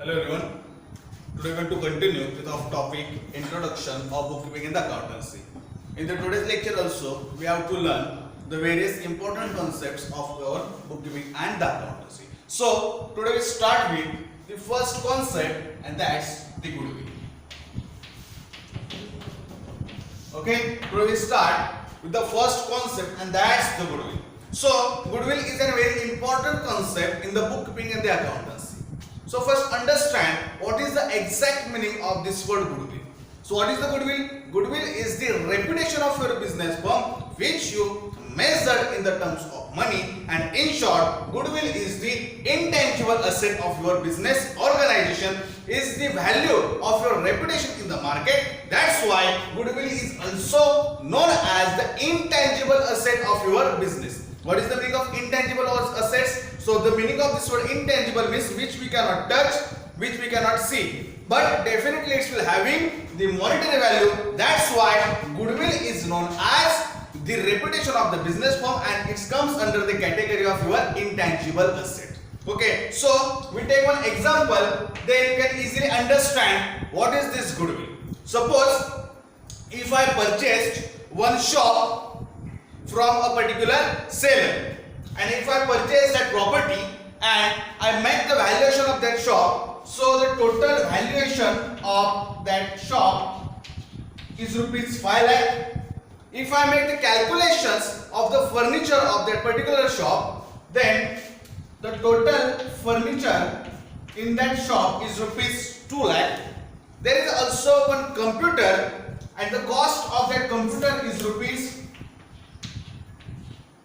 Hello everyone. Today we are going to continue with our topic Introduction of Bookkeeping in the Accountancy. In the today's lecture also we have to learn the various important concepts of our bookkeeping and the accountancy. So today we start with the first concept and that's the goodwill. Okay, today we start with the first concept and that's the goodwill. So goodwill is a very important concept in the bookkeeping and the accountancy. So first understand what is the exact meaning of this word goodwill. So what is the goodwill? Goodwill is the reputation of your business firm which you measure in the terms of money, and in short goodwill is the intangible asset of your business organization, is the value of your reputation in the market. That's why goodwill is also known as the intangible asset of your business. What is the meaning of intangible assets? So the meaning of this word intangible means which we cannot touch, which we cannot see, but definitely it will having the monetary value. That's why goodwill is known as the reputation of the business firm and it comes under the category of your intangible asset. Okay, so we take one example, then you can easily understand what is this goodwill. Suppose if I purchased one shop from a particular seller, and if I purchase that property and I make the valuation of that shop, so the total valuation of that shop is rupees 5 lakh. If I make the calculations of the furniture of that particular shop, then the total furniture in that shop is rupees 2 lakh. There is also one computer and the cost of that computer is rupees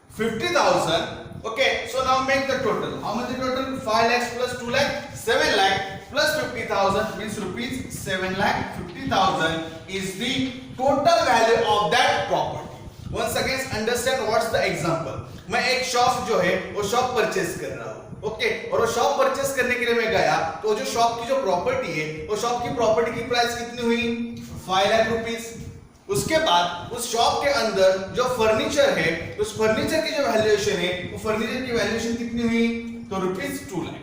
50,000. Okay, so now make the total. How much is the total? 5 lakhs plus 2 lakh, 7 lakh plus 50,000 means rupees 7 lakh 50,000 is the total value of that property. Once again understand what's the example. मैं एक shop जो है वो shop purchase कर रहा हूँ, okay, और वो शॉप परचेस करने के लिए मैं गया तो जो शॉप की जो प्रॉपर्टी है वो शॉप की प्रॉपर्टी की प्राइस कितनी हुई? 5 लाख रुपीस. उसके बाद उस शॉप के अंदर जो फर्नीचर है उस फर्नीचर की जो वैल्यूएशन है वो फर्नीचर की वैल्यूएशन कितनी हुई? तो रुपीस 2 लाख.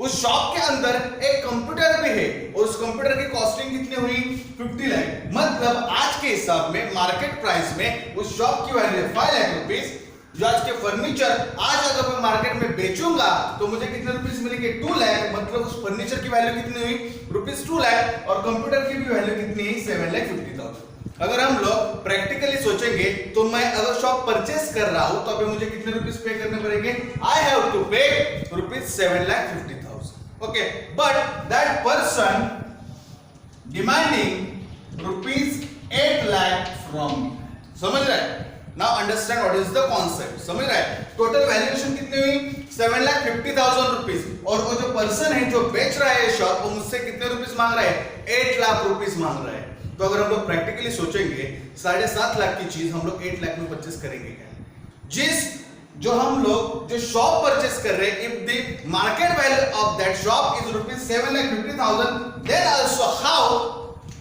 उस शॉप के अंदर एक कंप्यूटर भी है और उस कंप्यूटर की कॉस्टिंग कितनी हुई? 50 लाख. मतलब आज के हिसाब में मार्केट प्राइस में उस शॉप की वैल्यू 5 लाख रुपीस. जो आज के फर्नीचर आज अगर मैं मार्केट में बेचूंगा तो मुझे कितने रुपीस मिलेंगे? 2 लाख. मतलब उस फर्नीचर की वैल्यू कितनी हुई? रुपीस 2 लाख और कंप्यूटर की भी वैल्यू कितनी है? 7 लाख 50,000. अगर हम लोग प्रैक्टिकली सोचेंगे तो मैं अगर शॉप परचेस कर रहा हूं तो अभी मुझे कितने रुपीस पे करने पड़ेंगे? आई हैव टू पे rupees 7 lakh 50,000. Okay, but that person demanding rupees 8 lakh from me. समझ रहे हैं? Now understand what is the concept. समझ रहे हैं? टोटल वैल्यूएशन कितनी हुई? 7 लाख 50,000 रुपीस. और वो जो पर्सन है जो बेच रहा है शॉप वो मुझसे कितने रुपीस मांग रहा है? 8 लाख रुपीस मांग रहा है. तो अगर हम लोग प्रैक्टिकली सोचेंगे 7.5 लाख की चीज हम लोग 8 लाख में परचेस करेंगे क्या? जो हम लोग जो शॉप परचेस कर रहे हैं, if the market value of that shop is rupees 7 lakh 50,000, then also how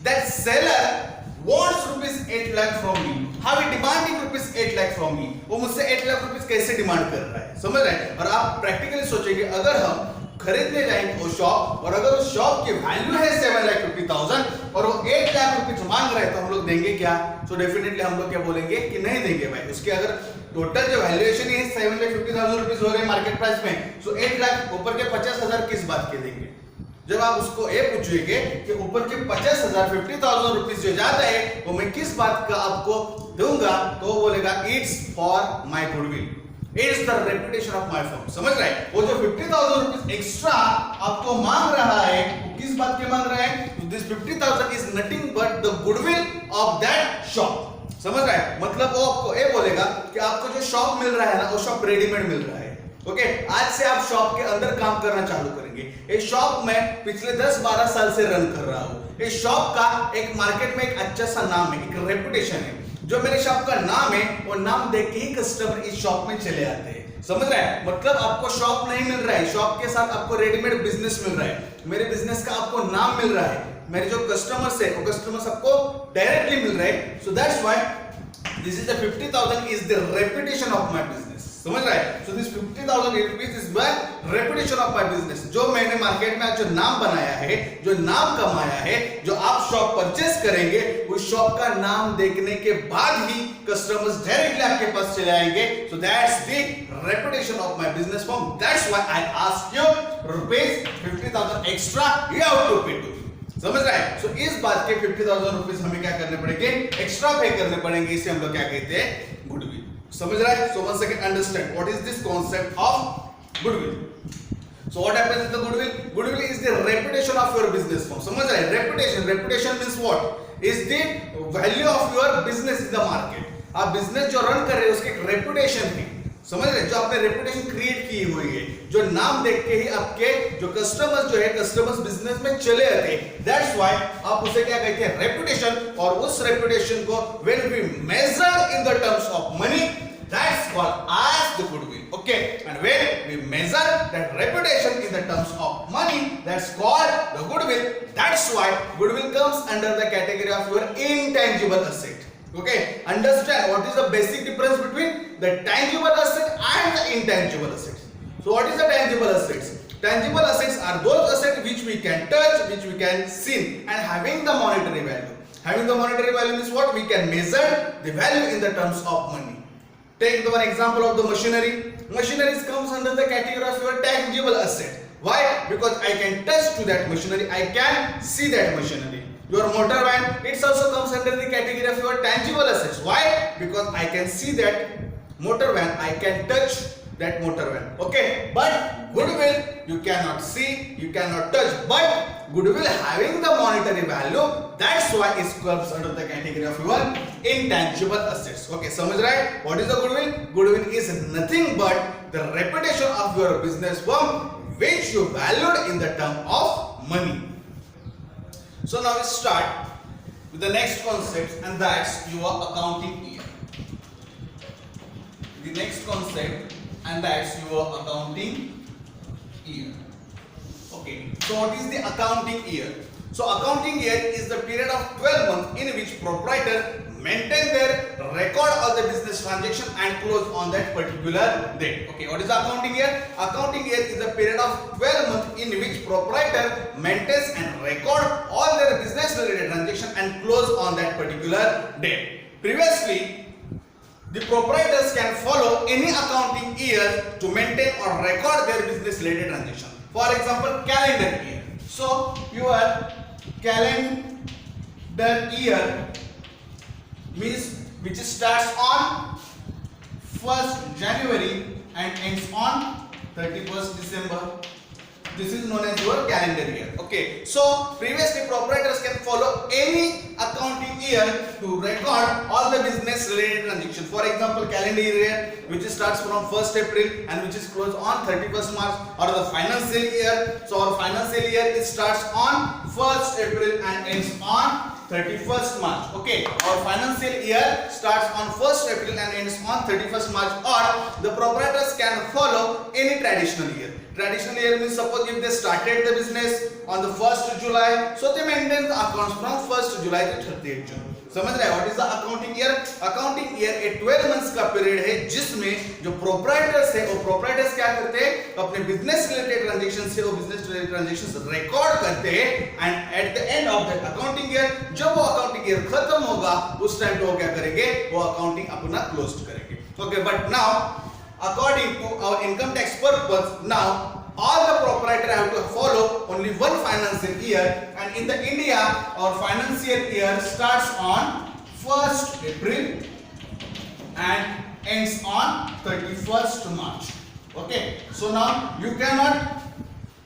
that seller wants rupees 8 lakh from me, how he demanding rupees 8 lakh from me. वो मुझसे 8 लाख रुपीस कैसे डिमांड कर रहा है? समझ रहे हैं? और आप प्रैक्टिकली सोचेंगे अगर हम खरीदने जाएंगे वो शॉप और अगर उस शॉप की वैल्यू है 7 लाख 50,000 और वो 8 लाख रुपीस मांग रहे हैं तो हम लोग देंगे क्या? तो डेफिनेटली हम लोग क्या बोलेंगे कि नहीं देंगे भाई. उसके अगर टोटल जो वैल्यूएशन है 7 लाख 50,000 रुपीस हो रहे हैं मार्केट प्राइस में, तो 8 लाख ऊपर के 50,000 किस बात के देंगे? जब आप उसको ये पूछेंगे कि ऊपर के 50,000 50,000 रुपीस जो जाता है वो मैं किस बात का आपको दूंगा, तो वो बोलेगा it's for my goodwill, it's the reputation of my firm. समझ रहे हैं? वो जो 50,000 रुपीस एक्स्ट्रा आपको मांग रहा है वो किस बात के मांग रहा है? तो this 50,000 is nothing but the goodwill of that shop. समझ रहे हैं? मतलब वो आपको ये बोलेगा कि आपको जो शॉप मिल रहा है ना वो शॉप रेडीमेड मिल रहा है. ओके, आज से आप शॉप के अंदर काम करना चालू करेंगे. ये शॉप मैं पिछले 10-12 साल से रन कर रहा हूँ. इस शॉप का एक मार्केट में एक अच्छा सा नाम है, एक रेपुटेशन है. जो मेरे शॉप का नाम है वो नाम देख के ही कस्टमर इस शॉप में चले आते हैं. समझ रहे हैं? मतलब आपको शॉप नहीं मिल रहा है, शॉप के साथ आपको रेडीमेड बिजनेस मिल रहा है. मेरे बिजनेस का आपको नाम मिल रहा है. मेरे जो कस्टमर्स है वो कस्टमर्स आपको डायरेक्टली मिल रहे हैं. So that's why this is the 50,000 is the reputation of my business. समझ रहा है? So this 50,000 rupees is my reputation of my business. जो मैंने मार्केट में जो नाम बनाया है, जो नाम कमाया है, जो आप शॉप परचेस करेंगे, उस शॉप का नाम देखने के बाद ही कस्टमर्स डायरेक्टली आपके पास चले आएंगे. So that's the reputation of my business firm. That's why I ask you rupees 50,000 extra you have to pay to. समझ रहा है? So इस बात के 50,000 रुपीस हमें क्या करने पड़ेंगे? एक्स्ट्रा पे करने पड़ेंगे. इसे हम लोग क्या कहते हैं? गुडविल. समझ रहा है? So once again understand what is this concept of goodwill. So what happens with the goodwill? Goodwill is the reputation of your business firm. समझ रहा है? Reputation means what? Is the value of your business in the market. आप business जो run कर रहे हैं उसके एक रेपुटेशन है. समझ रहे? जो आपने रेपुटेशन क्रिएट की हुई है, जो नाम देख के ही आपके जो कस्टमर्स बिजनेस में चले आते हैं. दैट्स व्हाई आप उसे क्या कहते हैं? रेपुटेशन. और उस रेपुटेशन को when we measure in the terms of money, that's called as the goodwill. Okay, and when we measure that reputation in the terms of money, that's called the goodwill. That's why goodwill comes under the category of your intangible asset. Okay, understand what is the basic difference between the tangible asset and the intangible assets. So what is the tangible assets? Tangible assets are those assets which we can touch, which we can see, and having the monetary value. Having the monetary value means what? We can measure the value in the terms of money. Take the one example of the machinery. Machinery comes under the category of your tangible asset. Why? Because I can touch to that machinery, I can see that machinery. Your motor van, it also comes under the category of your tangible assets. Why? Because I can see that motor van, I can touch that motor van. Okay, but goodwill you cannot see, you cannot touch, but goodwill having the monetary value, that's why it comes under the category of your intangible assets. Okay, समझ रहा है? What is the goodwill? Goodwill is nothing but the reputation of your business firm which you valued in the term of money. So now we start with the next concept, and that's your accounting year. The next concept, and that's your accounting year. Okay, so what is the accounting year? So accounting year is the period of 12 months in which proprietor maintain their record of the business transaction and close on that particular date. Okay, what is the accounting year? Accounting year is a period of 12 months in which proprietor maintains and record all their business related transaction and close on that particular date. Previously, the proprietors can follow any accounting year to maintain or record their business related transaction. For example, calendar year. So your calendar year means which starts on 1st January and ends on 31st December. This is known as your calendar year. Okay, so previously proprietors can follow any accounting year to record all the business related transactions. For example, calendar year which starts from 1st April and which is closed on 31st March, or the financial year. So our financial year it starts on 1st April and ends on 31st March. Okay, our financial year starts on 1st April and ends on 31st March, or the proprietors can follow any traditional year. Traditional year means suppose if they started the business on the 1st July, so they maintain the accounts from 1st July to 30th June. समझ रहे हैं? What is the accounting year? Accounting year एक 12 months का period है जिसमें जो proprietors है वो प्रोप्राइटर्स क्या करते हैं? अपने बिजनेस रिलेटेड ट्रांजैक्शन से वो बिजनेस रिलेटेड ट्रांजैक्शंस रिकॉर्ड करते हैं, and at the end of that accounting year जब वो अकाउंटिंग ईयर खत्म होगा उस टाइम पे वो क्या करेंगे? वो अकाउंटिंग अपना क्लोज करेंगे. Okay, but now according to our income tax purpose, now all the proprietor have to follow only one financial year, and in the India our financial year starts on 1st April and ends on 31st March. Okay, so now you cannot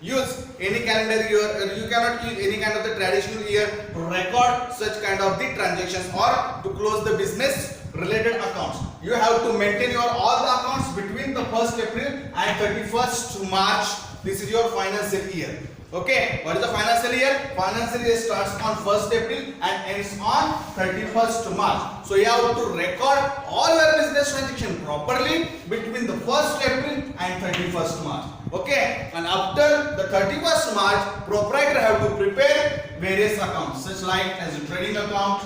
use any calendar year, you cannot use any kind of the traditional year to record such kind of the transactions or to close the business related accounts. You have to maintain your all the accounts between the 1st April and 31st March. This is your financial year. Okay, what is the financial year? Financial year starts on 1st April and ends on 31st March. So you have to record all your business transaction properly between the 1st April and 31st March. Okay, and after the 31st March, proprietor have to prepare various accounts such like as a trading account.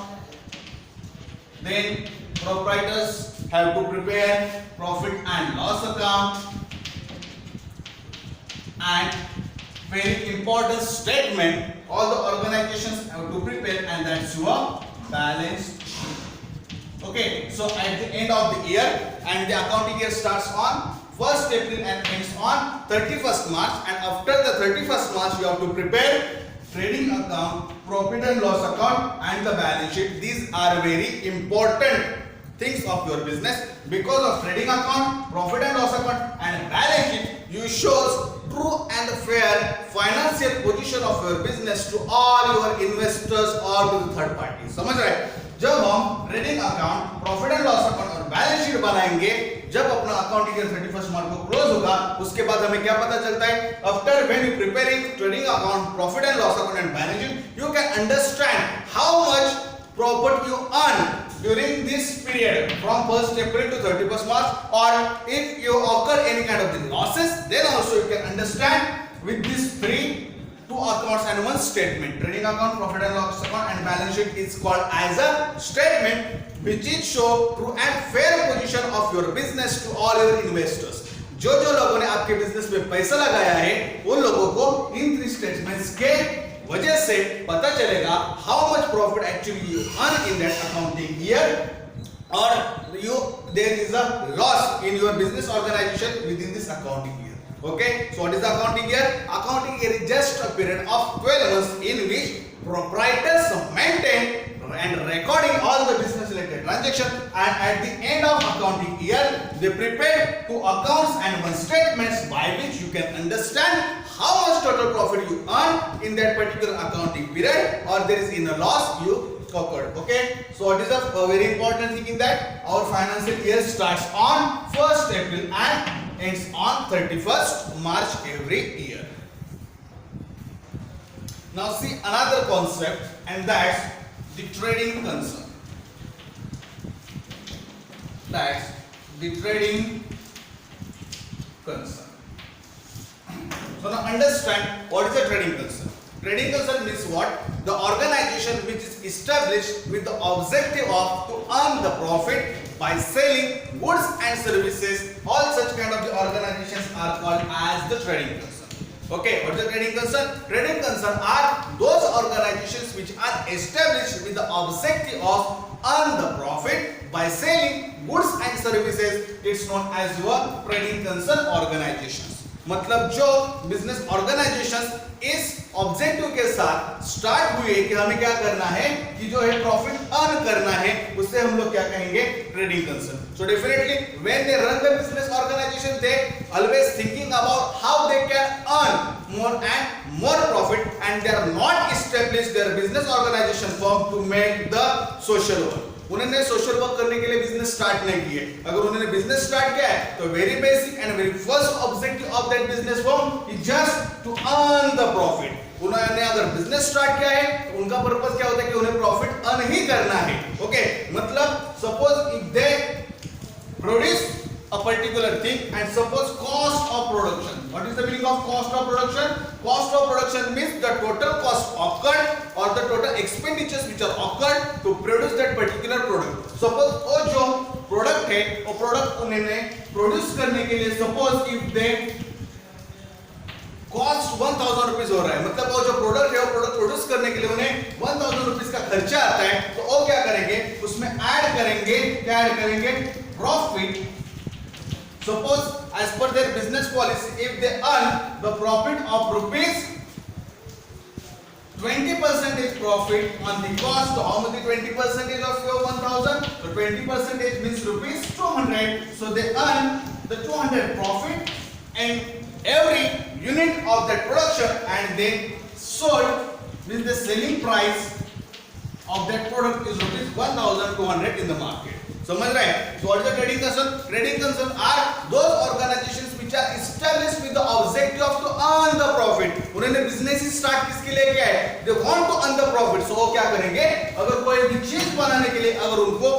Then proprietors have to prepare profit and loss account and very important statement all the organizations have to prepare, and that's your balance sheet. Okay, so at the end of the year, and the accounting year starts on 1st April and ends on 31st March, and after the 31st March you have to prepare trading account, profit and loss account and the balance sheet. These are very important things of your business. Because of trading account, profit and loss account and balance sheet, you shows true and fair financial position of your business to all your investors or to the third party. समझ रहे हैं? जब हम trading account, profit and loss account और balance sheet बनाएंगे, जब अपना accounting year 31st मार्च को क्लोज होगा, उसके बाद हमें क्या पता चलता है? After when you preparing trading account, profit and loss account and balance sheet, you can understand how much profit you earn during this period from 1st April to 31st March, or if you occur any kind of the losses, then also you can understand with these two accounts and one statement. Trading account, profit and loss account and balance sheet is called as a statement which is show true and fair position of your business to all your investors. जो लोगों ने आपके business में पैसा लगाया है, उन लोगों को इन 3 स्टेटमेंट्स के वजह से पता चलेगा how much profit actually you earn in that accounting year, और you there is a loss in your business organization within this accounting year. Okay, so what is the accounting year? Accounting year is just a period of 12 months in which proprietors maintain and recording all the business related transactions, and at the end of accounting year they prepare 2 accounts and 1 statements by which you can understand how much total profit you earn in that particular accounting period, or there is in a loss you occurred. Okay, so what is a very important thing in that? Our financial year starts on 1st April and ends on 31st March every year. Now see another concept, and that's the trading concern. That's the trading concern. So now understand what is a trading concern. Trading concern means what? The organization which is established with the objective of to earn the profit by selling goods and services. All such kind of the organizations are called as the trading concern. Okay, what is the trading concern? Trading concern are those organizations which are established with the objective of earn the profit by selling goods and services. It's known as your trading concern organizations. मतलब जो business organisations इस objective के साथ start हुए कि हमें क्या करना है, कि जो है प्रॉफिट अर्न करना है, उससे हम लोग क्या कहेंगे? Trading concern. So definitely when they run the business organization, they always thinking about how they can earn more and more profit, and they are not establish their business organization form to make the social work. उन्होंने social work करने के लिए business start नहीं किए. अगर उन्होंने business start किया है तो very basic and very first objective of that business form is just to earn the profit. उन्होंने अगर बिजनेस स्टार्ट किया है तो उनका पर्पस क्या होता है कि उन्हें प्रॉफिट अर्न ही करना है. ओके, मतलब suppose if they produce a particular thing, and suppose cost of production. What is the meaning of cost of production? Cost of production means the total cost occurred or the total expenditures which are occurred to produce that particular product. Suppose वो जो product है, वो product उन्होंने produce करने के लिए suppose if they cost 1000 rupees हो रहा है, मतलब वो जो प्रोडक्ट है वो प्रोडक्ट प्रोड्यूस करने के लिए उन्हें 1000 रुपीस का खर्चा आता है, तो वो क्या करेंगे? उसमें ऐड करेंगे, क्या ऐड करेंगे? Profit. Suppose as per their business policy, if they earn the profit of rupees 20% is profit on the cost, so how much the 20% of your 1000? So 20% means rupees 200. So they earn the 200 profit and every unit of that production, and they sold means the selling price of that product is rupees 1200 in the market. समझ रहे हैं? So what is the trading concern? Trading concern are those organizations which are established with the objective of to earn the profit. उन्होंने business ही start किसके लिए किया है? They want to earn the profit. So वो क्या करेंगे? अगर कोई भी चीज बनाने के लिए अगर उनको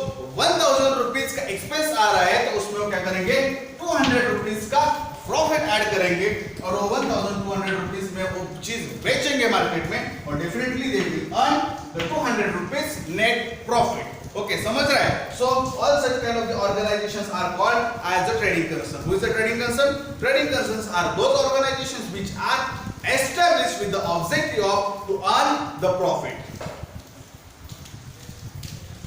1000 रुपीस का एक्सपेंस आ रहा है, तो उसमें वो क्या करेंगे? 200 रुपीस का प्रॉफिट ऐड करेंगे और वो 1200 रुपीस में वो चीज बेचेंगे मार्केट में, और definitely they will earn the 200 rupees net profit. Okay, समझ रहा है? So all such kind of the organizations are called as the trading concern. Who is the trading concern? Trading concerns are those organizations which are established with the objective of to earn the profit.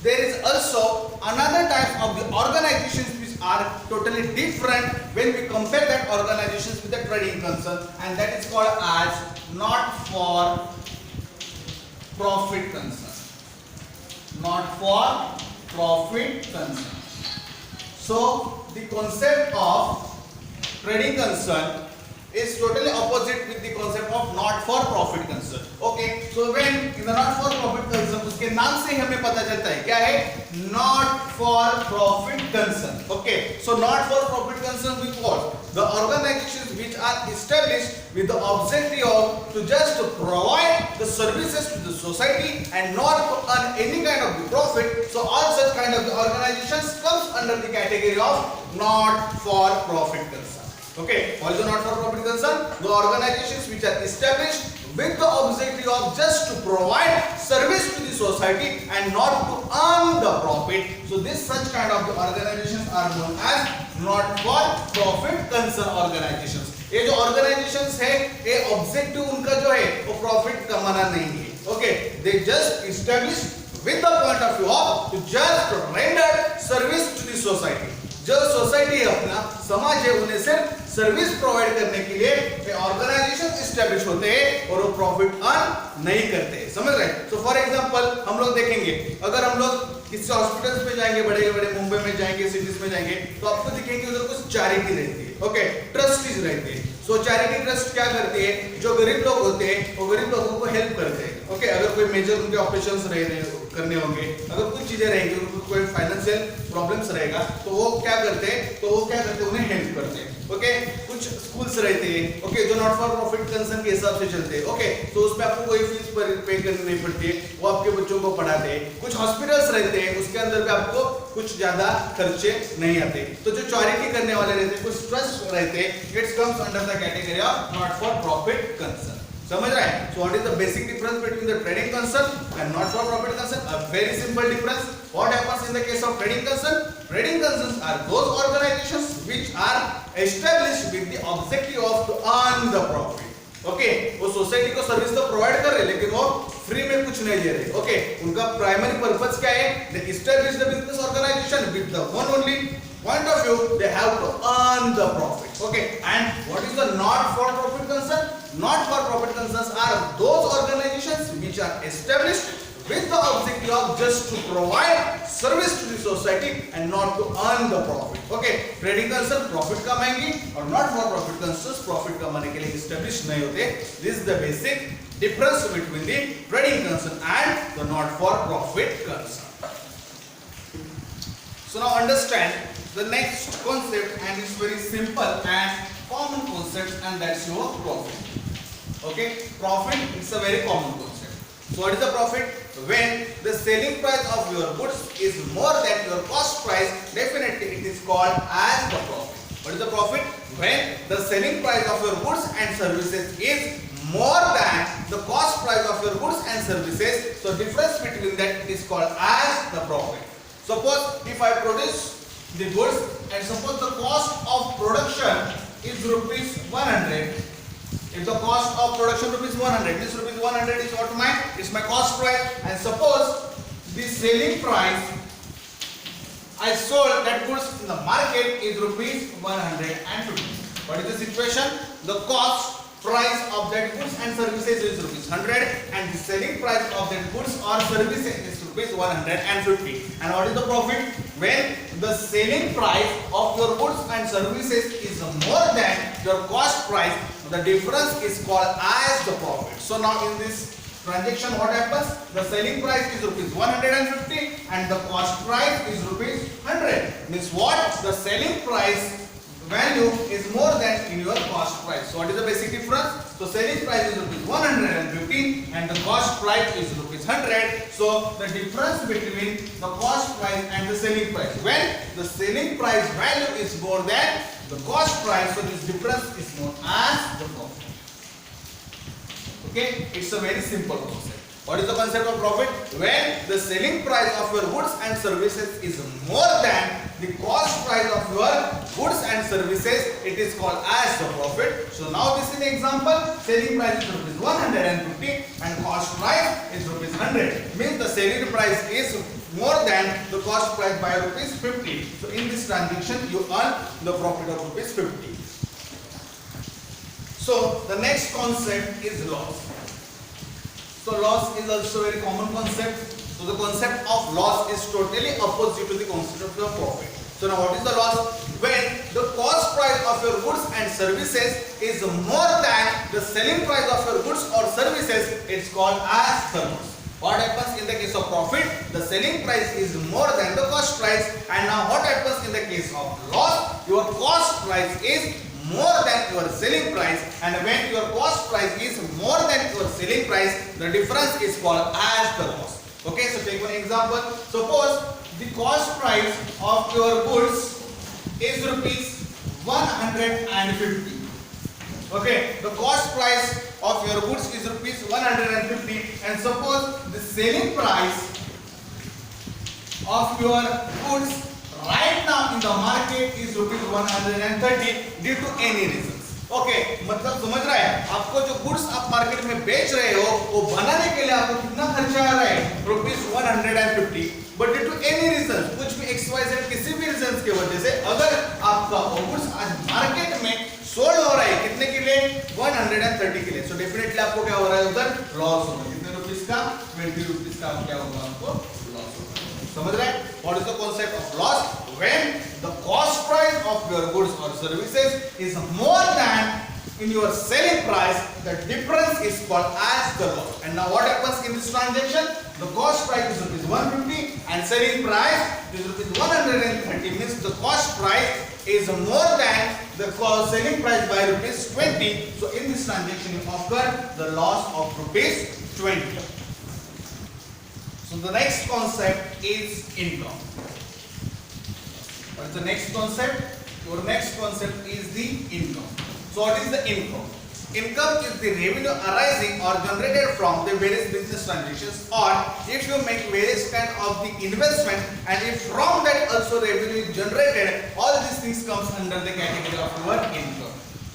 There is also another type of the organizations which are totally different when we compare that organizations with the trading concern, and that is called as not for profit concern. Not for profit concern. So the concept of trading concern is totally opposite with the concept of not for profit concern. Okay, so when in the not for profit concern, उसके नाम से ही हमें पता चलता है क्या है, not for profit concern. Okay, so not for profit concern with what? The organizations which are established with the objective of to just provide the services to the society and not to earn any kind of the profit. So all such kind of the organizations comes under the category of not for profit concern. Okay, also not for profit concern, the organizations which are established with the objective of just to provide service to the society and not to earn the profit. So this such kind of the organizations are known as not for profit concern organizations. ये जो organizations है, ये objective उनका जो है वो profit कमाना नहीं है. Okay, they just established with the point of view of to just render service to the society. जो सोसाइटी है अपना समाज है उन्हें सिर्फ सर्विस प्रोवाइड करने के लिए ऑर्गेनाइजेशन एस्टैब्लिश होते हैं और वो प्रॉफिट अर्न नहीं करते, समझ रहे हैं. सो फॉर एग्जांपल हम लोग देखेंगे, अगर हम लोग किसी हॉस्पिटल्स में जाएंगे, बड़े बड़े मुंबई में जाएंगे, सिटीज में जाएंगे, तो आपको दिखेंगे उधर कुछ चैरिटी रहती है. ओके, ट्रस्टीज रहते हैं. सो चैरिटी ट्रस्ट क्या करती है, जो गरीब लोग होते हैं वो गरीब लोगों को हेल्प करते हैं. ओके, अगर कोई मेजर उनके ऑपरेशंस करने होंगे, अगर कुछ चीजें रहेंगी, उनको कोई फाइनेंशियल प्रॉब्लम्स रहेगा, तो वो क्या करते हैं उन्हें हेल्प करते हैं. ओके, कुछ स्कूल्स रहते हैं, ओके, जो नॉट फॉर प्रॉफिट कंसर्न के हिसाब से चलते हैं. ओके, तो उसमें आपको कोई फीस पे करनी नहीं पड़ती है, वो आपके बच्चों को पढ़ाते हैं. कुछ हॉस्पिटल्स रहते हैं, उसके अंदर भी आपको कुछ ज्यादा खर्चे नहीं आते. तो जो चैरिटी करने वाले रहते हैं, कुछ ट्रस्ट रहते हैं, it's comes under the category of not for profit concern. समझ रहे हैं? So what is the basic difference between the trading concern and not for profit concern? A very simple difference. What happens in the case of trading concern? Trading concerns are those organizations which are established with the objective of to earn the profit. Okay, वो society को service तो provide कर रहे, लेकिन वो free में कुछ नहीं दे रहे. ओके, उनका प्राइमरी पर्पस क्या है? They establish the business organization with the one only point of view, they have to earn the profit. Okay, and what is the not for profit concern? Not for profit concerns are those organizations which are established with the objective of just to provide service to the society and not to earn the profit. Okay, trading concern profit कमाएंगे और not for profit concerns profit कमाने के लिए established नहीं होते. This is the basic difference between the trading concern and the not for profit concern. So now understand the next concept, and it's very simple and common concept, and that's your profit. Okay, profit is a very common concept. So what is the profit? When the selling price of your goods is more than your cost price, definitely it is called as the profit. What is the profit? When the selling price of your goods and services is more than the cost price of your goods and services, so difference between that is called as the profit. Suppose if I produce the goods and suppose the cost of production is rupees 100. If the cost of production rupees 100, this rupees 100 is what it's my cost price, and suppose the selling price I sold that goods in the market is rupees 150. What is the situation? The cost price of that goods and services is rupees 100 and the selling price of that goods or services is rupees 150. And what is the profit? When the selling price of your goods and services is more than your cost price, the difference is called as the profit. So now in this transaction what happens? The selling price is rupees 150 and the cost price is rupees 100. Means what? The selling price value is more than in your cost price. So what is the basic difference? So selling price is rupees 150 and the cost price is rupees 100. So the difference between the cost price and the selling price, when the selling price value is more than the cost price, so this difference is known as the profit. Okay, it's a very simple concept. What is the concept of profit? When the selling price of your goods and services is more than the cost price of your goods and services, it is called as the profit. So now this is an example. Selling price is rupees 150 and cost price is rupees 100. Means the selling price is more than the cost price by rupees 50. So in this transaction you earn the profit of rupees 50. So the next concept is loss. So loss is also a very common concept. So the concept of loss is totally opposite to the concept of profit. So now what is the loss? When the cost price of your goods and services is more than the selling price of your goods or services, it's called as the loss. What happens in the case of profit? The selling price is more than the cost price. And now what happens in the case of loss? Your cost price is more than your selling price, and when your cost price is more than your selling price, the difference is called as the loss. Okay, so take one example. Suppose the cost price of your goods is rupees 150. Okay, the cost price of your goods is rupees 150, and suppose the selling price of your goods right now in the market is rupees 130 due to any reasons. Okay, मतलब समझ रहा है? आपको जो goods आप market में बेच रहे हो वो बनाने के लिए आपको कितना खर्चा आ रहा है? Rupees 150. But due to any reason, कुछ भी XYZ किसी भी रीजन की वजह से अगर आपका वो गुड्स आज मार्केट में सोल्ड हो रहा है कितने के लिए? 130 के लिए. सो डेफिनेटली आपको क्या हो रहा है? उधर लॉस होगा. कितने रुपीस का? 20 रुपीस का क्या होगा? आपको लॉस होगा. समझ रहे हैं? What is the concept of loss? When the cost price of your goods or services is more than in your selling price, the difference is called as the loss. And now what happens in this transaction? The cost price is rupees 150 and selling price is rupees 130. Means the cost price is more than the selling price by rupees 20. So in this transaction you occur the loss of rupees 20. So the next concept is income. What is the next concept? Your next concept is the income. So what is the income? Income is the revenue arising or generated from the various business transactions, or if you make various kind of the investment and if from that also revenue is generated, all these things comes under the category of your income.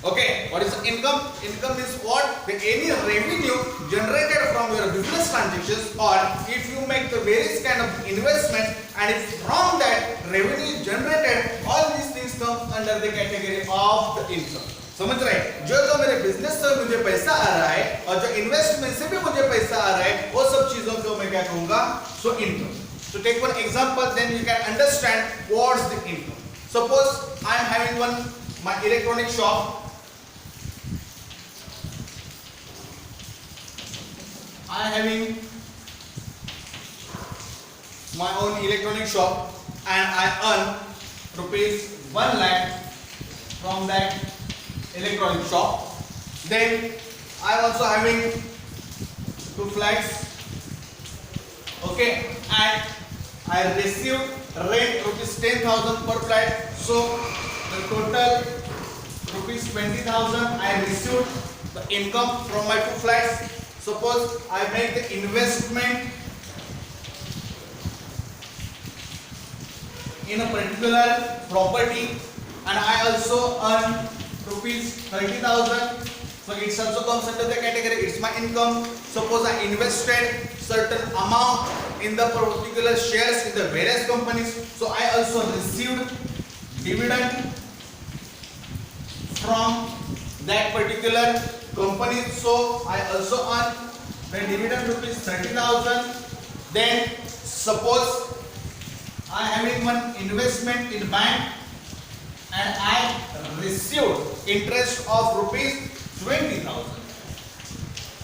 Okay, what is income? Income is what? Any revenue generated from your business transactions, or if you make the various kind of investment and if from that revenue is generated, all these things come under the category of the income. समझ रहे हैं? जो तो मेरे business से मुझे पैसा आ रहा है और जो इन्वेस्टमेंट से भी मुझे पैसा आ रहा है, वो सब चीजों को मैं क्या कहूँगा? So income. So take one example, then you can understand what's the income. Suppose I am having my electronic shop. I am having my own electronic shop and I earn rupees 1 lakh from that electronic shop. Then I am also having 2 flats. Okay, and I received rent rupees 10,000 per flat. So the total rupees 20,000 I received the income from my 2 flats. Suppose I make the investment in a particular property and I also earn rupees 30,000. So it also comes under the category, it's my income. Suppose I invested certain amount in the particular shares in the various companies. So I also received dividend from that particular company. So I also earn the dividend rupees 30,000. Then suppose I am having one investment in bank and I received interest of rupees 20,000.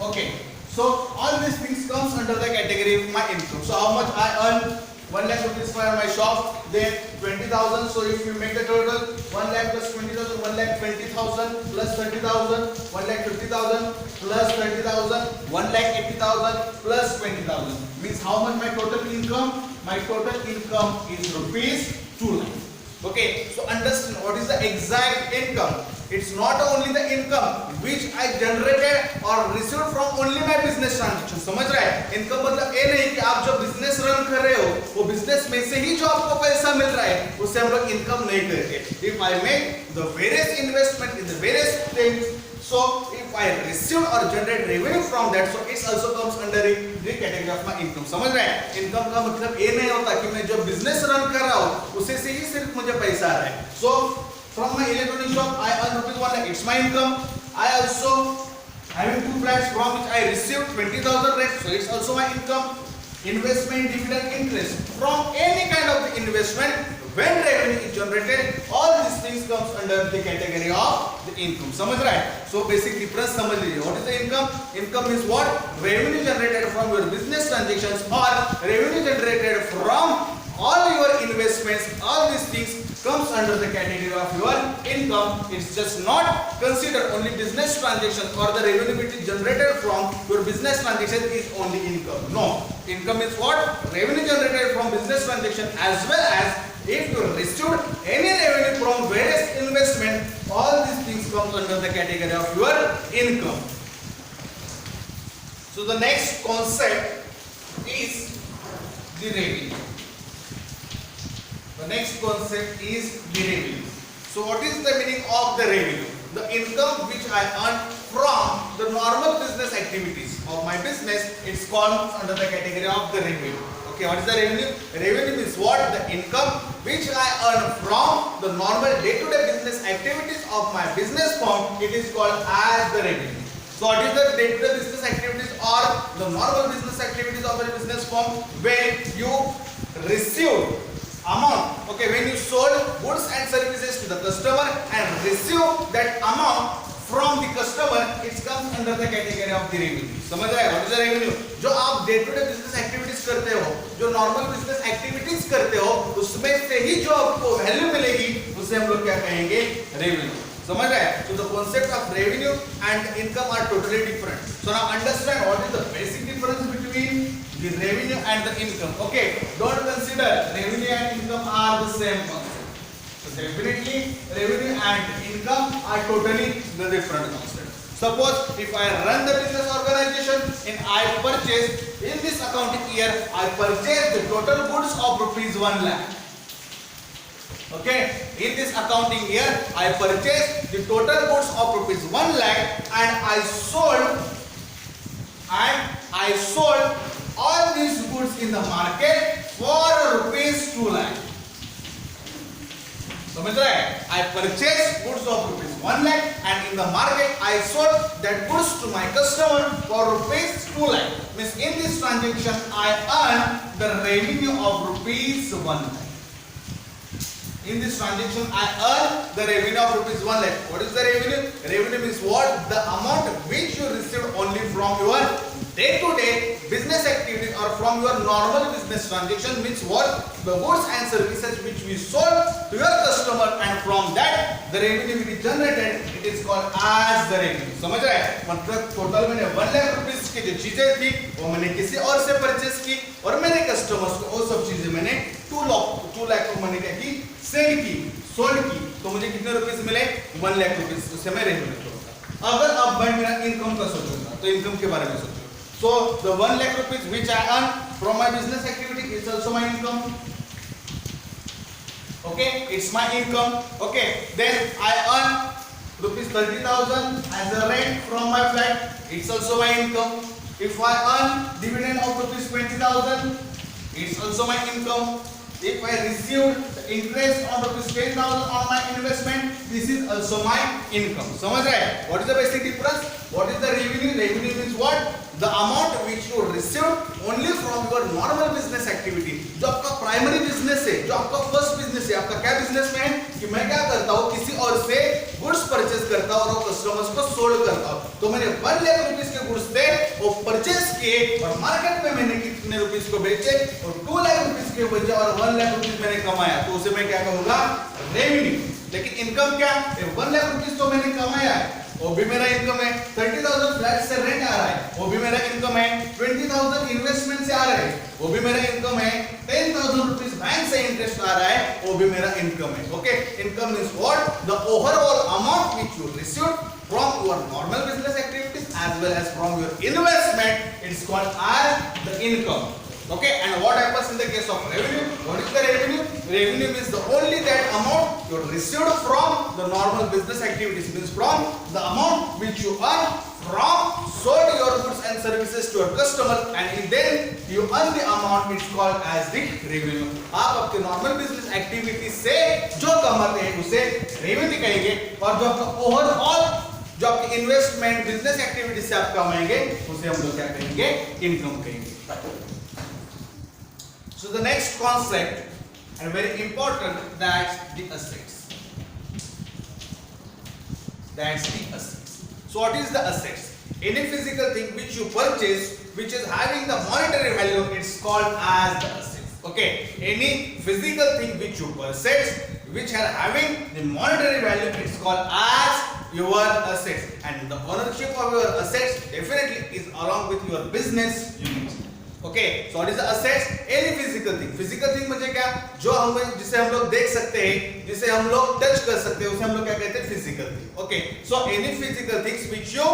Okay, so all these things comes under the category of my income. So how much I earn? 1 lakh rupees for my shop, then 20,000. So if you make the total 1 lakh plus 20,000, 1 lakh 20,000 plus 30,000, 1 lakh 50,000 plus 30,000, 1 lakh 80,000 plus 20,000. Means how much my total income? My total income is rupees 2 lakh. Okay, so understand what is the exact income. It's not only the income which I generated or received from only my business transaction. समझ रहा है? Income मतलब ये नहीं कि आप जो business run कर रहे हो वो बिजनेस में से ही जो आपको पैसा मिल रहा है उससे हम लोग इनकम नहीं करेंगे. If I make the various investment in the various things, so if I receive or generate revenue from that, so it also comes under the category of my income. समझ रहे हैं? इनकम का मतलब ये नहीं होता कि मैं जो बिजनेस रन कर रहा हूँ उसे से ही सिर्फ मुझे पैसा आ रहा है. So from my electronic shop I earn rupees 1 lakh. It's my income. I also having 2 flats from which I received 20,000 rent, so it's also my income. Investment, dividend, interest from any kind of the investment, when revenue is generated, all these things comes under the category of the income. समझ रहा है? So basic difference समझ लीजिए. What is the income? Income is what? Revenue generated from your business transactions or revenue generated from all your investments. All these things comes under the category of your income. It's just not considered only business transaction or the revenue which is generated from your business transaction is only income. No, income is what? Revenue generated from business transaction as well as if you received any revenue from various investment. All these things comes under the category of your income. So the next concept is the revenue. The next concept is the revenue. So what is the meaning of the revenue? The income which I earn from the normal business activities of my business, it's called under the category of the revenue. Okay, what is the revenue? Revenue is what? The income which I earn from the normal day-to-day business activities of my business firm. It is called as the revenue. So what is the day-to-day business activities or the normal business activities of a business firm? When you receive amount, okay, when you sold goods and services to the customer and receive that amount from the customer, it comes under the category of the revenue. समझ रहे हैं? What is the revenue? जो आप day to day business activities करते हो, जो normal business activities करते हो, उसमें से ही जो आपको वैल्यू मिलेगी उसे हम लोग क्या कहेंगे? रेवेन्यू. समझ रहे हैं? So the concept of revenue and income are totally different. So now understand what is the basic difference between the revenue and the income. Okay, don't consider revenue and income are the same concept. So definitely revenue and income are totally the different concept. Suppose if I run the business organization and I purchase in this accounting year, I purchase the total goods of rupees 1 lakh. Okay, in this accounting year I purchased the total goods of rupees 1 lakh and I sold all these goods in the market for rupees 2 lakh. समझ रहे हैं? I purchased goods of rupees 1 lakh and in the market I sold that goods to my customer for rupees 2 lakh. Means in this transaction I earn the revenue of rupees 1 lakh. In this transaction I earn the revenue of rupees 1 lakh. What is the revenue? Revenue means what? The amount which you receive only from your day-to-day business activity or from your normal business transaction, means what? The goods and services which we sold to your customer and from that the revenue which is generated, it is called as the revenue. समझ रहे हैं? मतलब total मैंने 1 lakh rupees की जो चीजें थी वो मैंने किसी और से परचेस की और मेरे कस्टमर्स को वो सब चीजें मैंने 2 लाख को मैंने क्या की? सेल की, सोल्ड की, तो मुझे कितने रुपीस मिले? 1 लाख रुपीस. उससे मैं रेवेन्यू करूंगा. अगर अब मैं मेरा इनकम का सोचूंगा तो इनकम के बारे में सोचूंगा. So the 1 lakh rupees which I earn from my business activity is also my income. Okay, it's my income. Okay, then I earn rupees 30,000 as a rent from my flat. It's also my income. If I earn dividend of rupees 20,000, it's also my income. If I received the interest on rupees 10,000 on my investment, this is also my income. समझ रहे हैं? What is the basic difference? What is the revenue? Revenue means what? The amount which you receive only from your normal business activity. जो आपका primary business है, जो आपका first business है, आपका क्या बिजनेस में है कि मैं क्या करता हूँ, किसी और से गुड्स परचेस करता हूँ और कस्टमर्स को सोल्ड करता हूँ. तो मैंने 1 लाख रुपीस के गुड्स थे वो परचेस किए और मार्केट में मैंने कितने रुपीस को बेचे और 2 लाख रुपीस के बेचे और 1 लाख रुपीस मैंने कमाया, तो उसे मैं क्या कहूँगा? रेवेन्यू. लेकिन इनकम क्या? 1 लाख रुपीस तो मैंने कमाया है, वो भी मेरा इनकम है. 30,000 फ्लैट से रेंट आ रहा है, वो भी मेरा इनकम है. 20,000 इन्वेस्टमेंट से आ रहा है, वो भी मेरा इनकम है. 10,000 रुपीस बैंक से इंटरेस्ट आ रहा है वो भी मेरा इनकम है. Okay, income means what? The overall amount which you received from your normal business activities as well as from your investment. It is called as the income. Okay, and what happens in the case of revenue? What is the revenue? Revenue means the only that amount you received from the normal business activities, means from the amount which you earn from sold your goods and services to your customer, and then you earn the amount. It's called as the revenue. आप आपके normal business activities से जो कमाते हैं उसे revenue कहेंगे, और जो आपका overall जो आपकी इन्वेस्टमेंट बिजनेस एक्टिविटी से आप कमाएंगे उसे हम लोग क्या कहेंगे? इनकम कहेंगे. So the next concept and very important, that's the assets. That's the assets. So what is the assets? Any physical thing which you purchase which is having the monetary value, it's called as the assets. Okay, any physical thing which you purchase which are having the monetary value, it's called as your assets, and the ownership of your assets definitely is along with your business unit. Okay, so what is the assets? Any physical thing. Physical thing म्हणजे क्या? जो हम जिसे हम लोग देख सकते हैं, जिसे हम लोग टच कर सकते हैं, उसे हम लोग क्या कहते हैं? Physical thing. Okay, so any physical things which you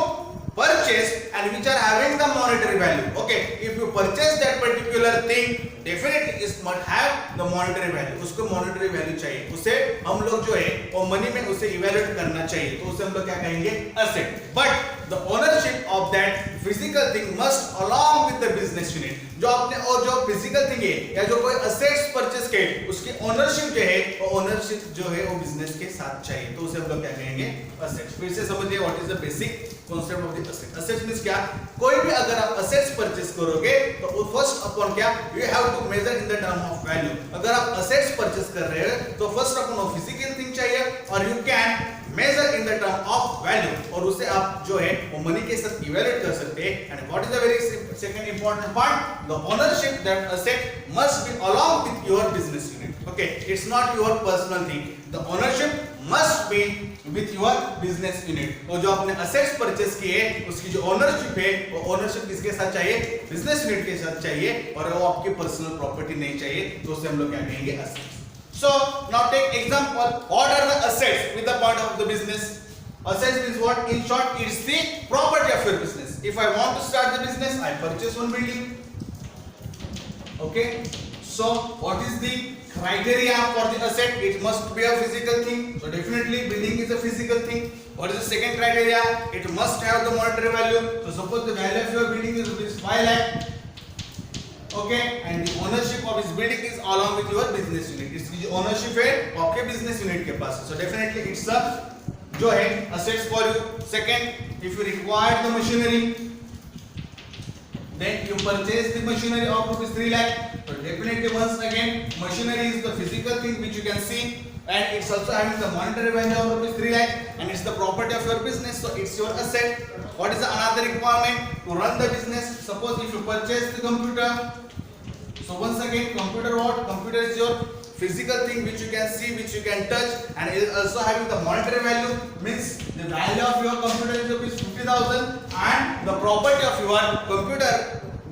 purchase and which are having the monetary value. Okay, if you purchase that particular thing, definitely it must have the monetary value. उसको monetary value चाहिए. उसे हम लोग जो है वो money में उसे evaluate करना चाहिए. तो उसे हम लोग क्या कहेंगे? Asset. But the ownership of that physical thing must along with the business unit. जो आपने और जो physical thing है या जो कोई assets purchase के उसकी ownership जो है वो ownership जो है वो business के साथ चाहिए. तो उसे हम लोग क्या कहेंगे? Assets. फिर से समझिए what is the basic concept of the asset. Assets means क्या? कोई भी अगर आप assets purchase करोगे तो first upon क्या? You have to measure in the term of value. अगर आप assets purchase कर रहे हो तो first upon वो physical thing चाहिए और you can measure in the term of value, और उसे आप जो है वो मनी के साथ evaluate कर सकते हैं. And what is the very second important part? The ownership that asset must be along with your business unit. Okay, it's not your personal thing. The ownership must be with your business unit. तो जो आपने assets purchase किए उसकी जो ownership है वो ownership किसके साथ चाहिए? business unit के साथ चाहिए, और वो आपकी personal property नहीं चाहिए. तो उसे हम लोग क्या कहेंगे? assets. So now take example. What are the assets with the part of the business? Assets means what? In short, it's the property of your business. If I want to start the business, I purchase one building. Okay. So what is the criteria for the asset? It must be a physical thing. So definitely building is a physical thing. What is the second criteria? It must have the monetary value. So suppose the value of your building is rupees 5 lakh. Okay, and the ownership of this building is along with your business unit. इसकी जो ownership है वो आपके business unit के पास है. So definitely it's a जो है assets for you. Second, if you require the machinery, then you purchase the machinery of rupees 3 lakh. So definitely once again, machinery is the physical thing which you can see, and it's also having the monetary value of rupees 3 lakh, and it's the property of your business, so it's your asset. What is the another requirement to run the business? Suppose if you purchase the computer, so once again, computer what? Computer is your physical thing which you can see, which you can touch, and it is also having the monetary value, means the value of your computer is rupees 50,000, and the property of your computer,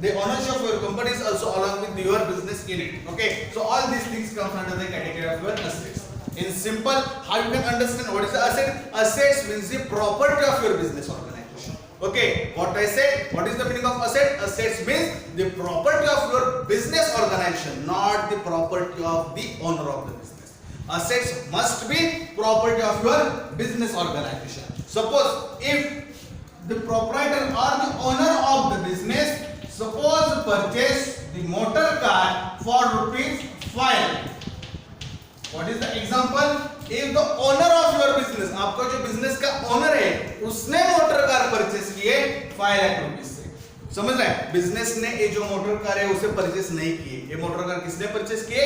the ownership of your company is also along with your business unit. Okay, so all these things come under the category of your assets. In simple, how you can understand what is the asset? Assets means the property of your business organization. Okay, what I said, what is the meaning of asset? Assets means the property of your business organization, not the property of the owner of the business. Assets must be property of your business organization. Suppose if the proprietor or the owner of the business, suppose purchase the motor car for rupees 5. What is the example? If the owner of your business, आपका जो business का owner है, उसने motor car purchase किए 5 lakh rupees से. समझ रहे हैं? बिजनेस ने ये जो मोटर कार है उसे परचेस नहीं किए. ये मोटर कार किसने परचेस किए?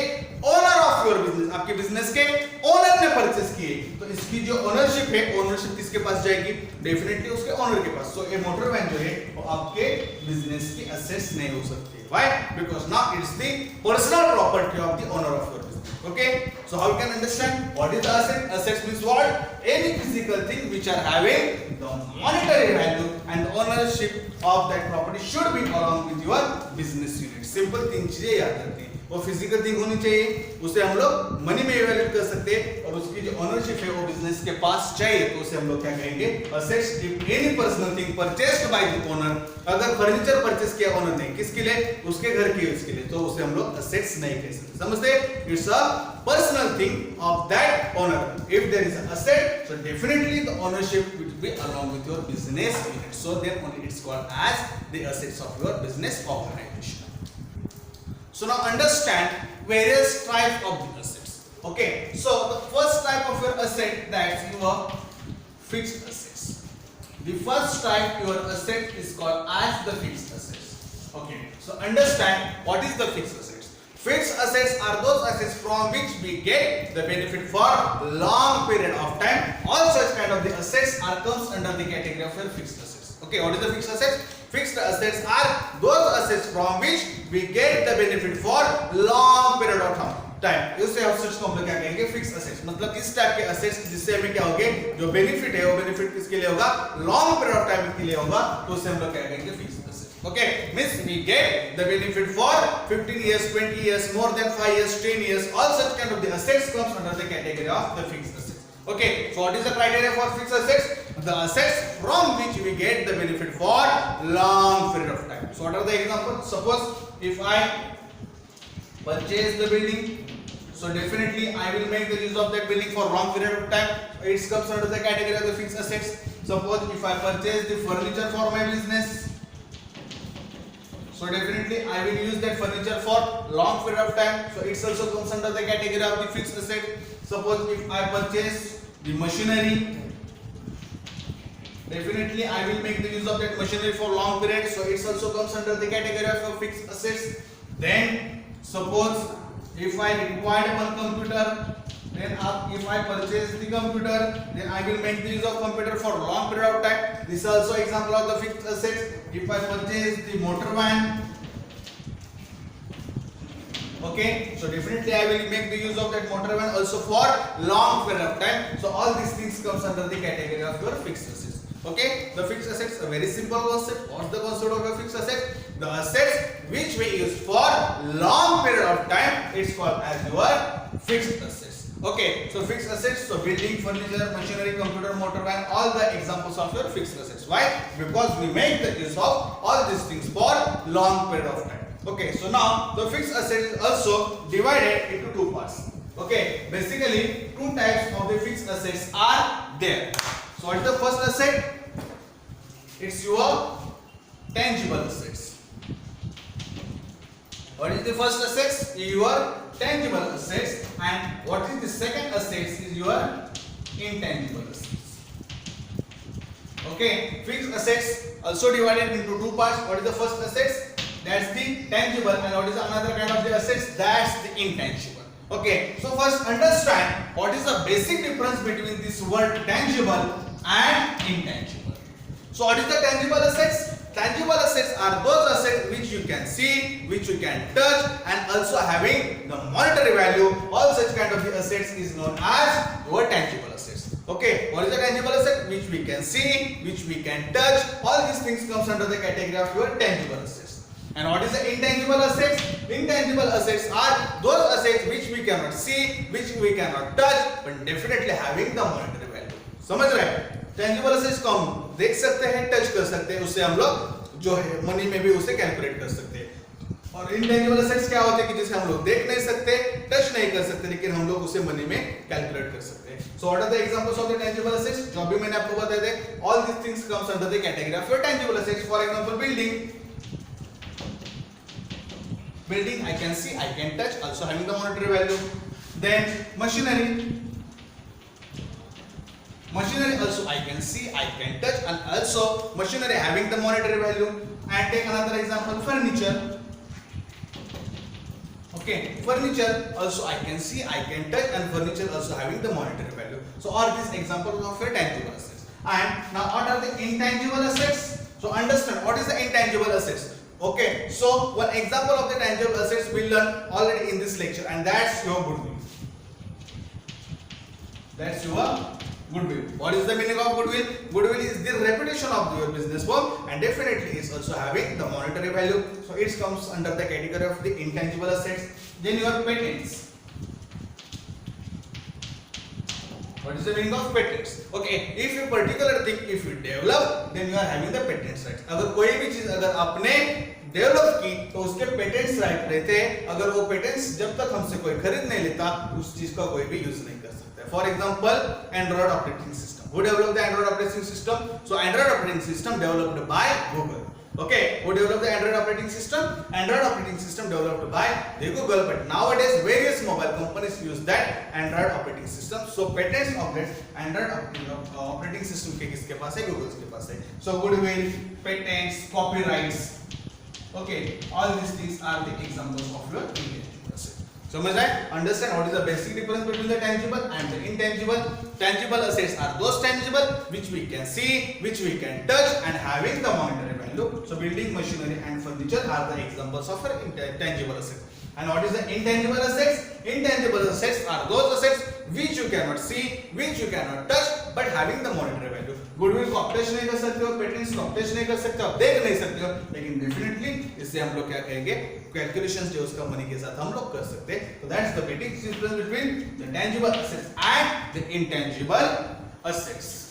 ओनर ऑफ योर बिजनेस, आपके बिजनेस के ओनर ने परचेस किए. तो इसकी जो ओनरशिप है, ओनरशिप किसके पास जाएगी? डेफिनेटली उसके ओनर के पास. सो ये मोटर वैन जो है वो आपके बिजनेस की एसेट्स नहीं हो सकती. Why? Because now it's the personal property of the owner of your business. Okay, so how you can understand what is the asset? Assets means what? Any physical thing which are having the monetary value, and the ownership of that property should be along with your business units. Simple 3 चीजें याद रखनी है। वो physical thing होनी चाहिए, उसे हम लोग मनी में इवैल्यूएट कर सकते हैं, और उसकी जो ओनरशिप है वो बिजनेस के पास चाहिए तो उसे हम लोग क्या कहेंगे, assets. If any personal thing purchased by the owner, अगर फर्नीचर परचेस किया ओनर ने, किसके लिए, उसके घर के यूज के लिए, तो उसे हम लोग असेट्स नहीं कह सकते। समझते? It's a personal thing of that owner. If there is a asset, so definitely the ownership will be along with your business unit, so then only it's called as the assets of your business organization. So now understand various types of the assets. Okay, so the first type of your asset, that's your fixed assets. The first type your asset is called as the fixed assets. Okay, so understand what is the fixed assets. Fixed assets are those assets from which we get the benefit for long period of time. All such kind of the assets are comes under the category of your fixed assets. Okay, what is the fixed assets? Fixed assets are those assets from which we get the benefit for long period of time. इससे assets को हम लोग क्या कहेंगे, fixed assets. मतलब इस type के assets जिससे हमें क्या होगे, जो benefit है वो benefit किसके लिए होगा, long period of time के लिए होगा, तो उसे हम लोग क्या कहेंगे, fixed assets. Okay, means we get the benefit for 15 years, 20 years, more than 5 years, 10 years. All such kind of the assets comes under the category of the fixed assets. Okay, so what is the criteria for fixed assets? The assets from which we get the benefit for long period of time. So what are the examples? Suppose if I purchase the building, so definitely I will make the use of that building for long period of time. It comes under the category of the fixed assets. Suppose if I purchase the furniture for my business, so definitely I will use that furniture for long period of time, so it also comes under the category of the fixed asset. Suppose if I purchase the machinery, definitely I will make the use of that machinery for long period, so it also comes under the category of fixed assets. Then suppose if I require one computer, then if I purchase the computer, then I will make the use of computer for long period of time. This is also example of the fixed assets. If I purchase the motor van, okay, so definitely I will make the use of that motor van also for long period of time. So all these things comes under the category of your fixed assets. Okay, the fixed assets a very simple concept. What's the concept of a fixed asset? The assets which we use for long period of time, it's called as your fixed assets. Okay, so fixed assets, so building, furniture, machinery, computer, motor van, all the examples of your fixed assets. Why? Because we make the use of all these things for long period of time. Okay, so now the fixed asset is also divided into two parts. Okay, basically two types of the fixed assets are there. So what is the first asset? It's your tangible assets. What is the first assets? Your tangible assets. And what is the second assets? Is your intangible assets. Okay, fixed assets also divided into two parts. What is the first assets? That's the tangible, and what is another kind of the assets? That's the intangible. Okay, so first understand what is the basic difference between this word tangible and intangible. So what is the tangible assets? Tangible assets are those assets which you can see, which you can touch, and also having the monetary value. All such kind of the assets is known as your tangible assets. Okay, what is the tangible asset? Which we can see, which we can touch. All these things comes under the category of your tangible assets. And what is the intangible assets? Intangible assets are those assets which we cannot see, which we cannot touch, but definitely having the monetary value. समझ रहे हैं? Tangible assets को हम देख सकते हैं, touch कर सकते हैं, उससे हम लोग जो है मनी में भी उसे कैलकुलेट कर सकते हैं। और इनटेंजिबल असेट्स क्या होते हैं कि जिसे हम लोग देख नहीं सकते, टच नहीं कर सकते, लेकिन हम लोग उसे मनी में कैलकुलेट कर सकते हैं। So what are the examples of the tangible assets? जो अभी मैंने आपको बताए थे, all this things comes under the category of your tangible assets. For example building, I can see, I can touch, also having the monetary value. Then machinery also I can see, I can touch, and also machinery having the monetary value. And take another example, furniture. Okay, furniture also I can see, I can touch, and furniture also having the monetary value. So all these examples of your tangible assets. And now what are the intangible assets? So understand what is the intangible assets. Okay, so one example of the tangible assets we learned already in this lecture, and that's your goodwill. That's your goodwill. What is the meaning of goodwill? Goodwill is the reputation of your business firm, and definitely is also having the monetary value. So it comes under the category of the intangible assets. Then your patents. What is the meaning of patents? Okay, if you particular thing if you develop, then you are having the patents rights. अगर कोई भी चीज अगर आपने develop की तो उसके patents right रहते हैं. अगर वो पेटेंट्स जब तक हमसे कोई खरीद नहीं लेता उस चीज का कोई भी यूज नहीं कर सकता. For example Android operating system. Who develop the Android operating system? So Android operating system developed by Google. Okay, who developed the Android operating system? Android operating system developed by the Google, but nowadays various mobile companies use that Android operating system. So patents of that Android operating system के किसके पास है? Google के पास है. So goodwill, patents, copyrights. Okay, all these things are the examples of your intangible assets. समझ आए? Understand what is the basic difference between the tangible and the intangible. Tangible assets are those tangible which we can see, which we can touch, and having the monetary value. So building machinery and furniture are the examples of tangible assets. And what is the intangible assets? Intangible assets are those assets which you cannot see, which you cannot touch, but having the monetary value. Goodwill को आप touch नहीं कर सकते हो, patents को आप touch नहीं कर सकते हो, आप देख नहीं सकते हो, लेकिन डेफिनेटली इससे हम लोग क्या कहेंगे? कैलकुलेशंस जो उसका मनी के साथ हम लोग कर सकते हैं. So that's the basic difference between the tangible assets and the intangible assets.